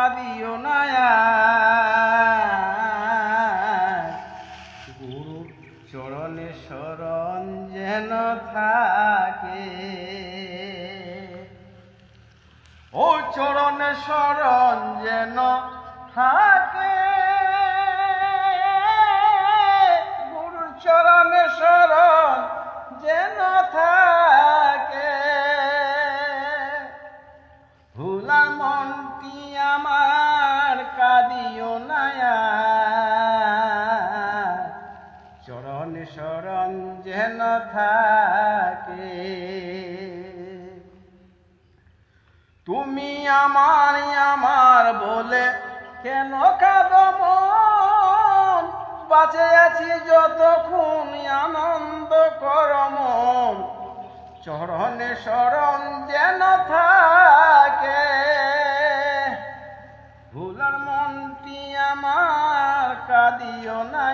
কাঁদিও না গুরু চরণে শরণ যেন থাকে ও চরণে শরণ যেন থাকে গুরুর চরণে শরণ যেন থাকে ভোলা মনটি আমার কাঁদিও না চরণে শরণ যেন থাকে তুমি আমার আমার বলে কেন কাঁদো মন বাঁচে আছি যতক্ষণ আনন্দ কর মন চরণে শরণ যেন থাকে ভোলার মনটি আমার কাঁদিও না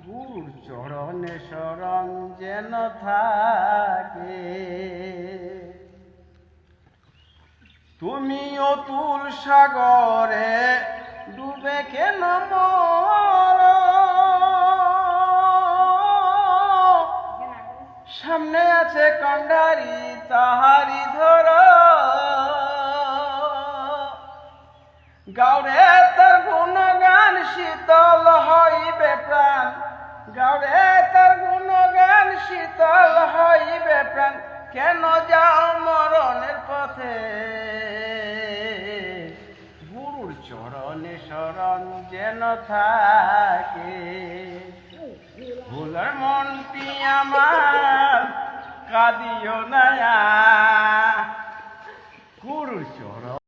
গুরুর চরণে শরণ যেন থাকে তুমি অতুল সাগরে ডুবে কেন মর সামনে আছে কান্ডারি তাহারি ধর গাওরে তার গুণগান শীতল হইবে প্রাণ গাওরে তার গুণগান শীতল হইবে প্রাণ কেন যাও মরণের পথে গুরুর চরণে শরণ যেন থাকে ভোলার মনটি আমার কাঁদিও না গুরুর চরণ